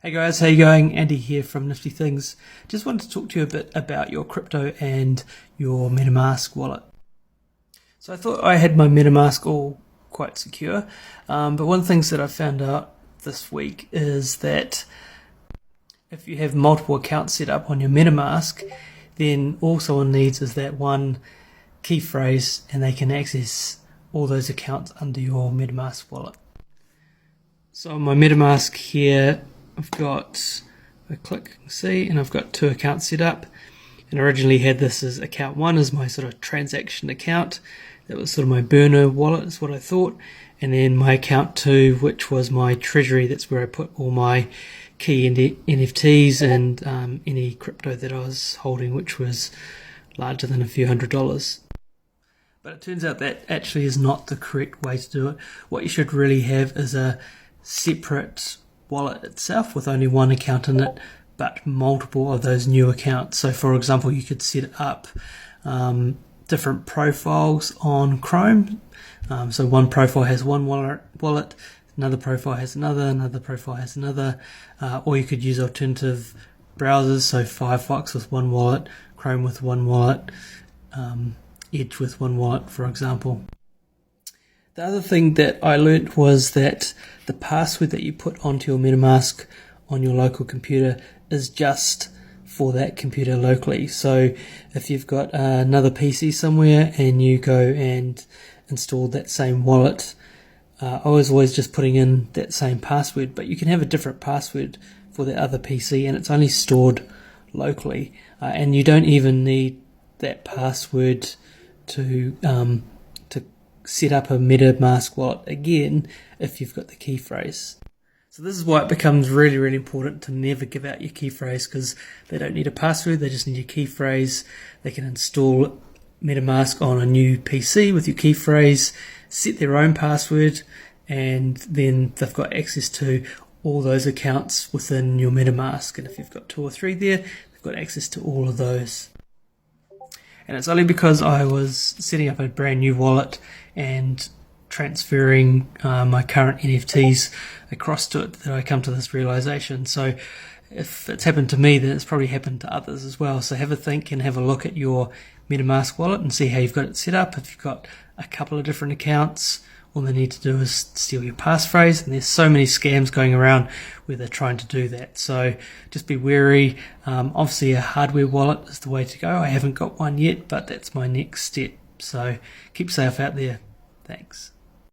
Hey guys, how you going? Andy here from Nifty Things. Just wanted to talk to you a bit about your crypto and your Metamask wallet. So I thought I had my Metamask all quite secure, but one of the things that I found out this week is that if you have multiple accounts set up on your Metamask, then all someone needs is that one key phrase and they can access all those accounts under your Metamask wallet. So on my Metamask here, I've got a click, see, and I've got two accounts set up. And I originally had this as account one as my sort of transaction account. That was sort of my burner wallet, is what I thought. And then my account two, which was my treasury, that's where I put all my key NFTs and any crypto that I was holding, which was larger than a few $100s. But it turns out that actually is not the correct way to do it. What you should really have is a separate wallet itself with only one account in it, but multiple of those new accounts. So for example, you could set up different profiles on Chrome. So one profile has one wallet, another profile has another profile has another, or you could use alternative browsers, so Firefox with one wallet, Chrome with one wallet, Edge with one wallet, for example. The other thing that I learnt was that the password that you put onto your Metamask on your local computer is just for that computer locally. So if you've got another PC somewhere and you go and install that same wallet, I was always just putting in that same password, but you can have a different password for that other PC and it's only stored locally. And you don't even need that password to set up a Metamask wallet again if you've got the key phrase. So this is why it becomes really, really important to never give out your key phrase, because they don't need a password, they just need your key phrase. They can install Metamask on a new PC with your key phrase, set their own password, and then they've got access to all those accounts within your Metamask. And if you've got 2 or 3 there, they've got access to all of those. And it's only because I was setting up a brand new wallet and transferring my current NFTs across to it that I come to this realization. So if it's happened to me, then it's probably happened to others as well. So have a think and have a look at your Metamask wallet and see how you've got it set up. If you've got a couple of different accounts, all they need to do is steal your passphrase, and there's so many scams going around where they're trying to do that. So just be wary. Obviously a hardware wallet is the way to go. I haven't got one yet, but that's my next step. So keep safe out there. Thanks.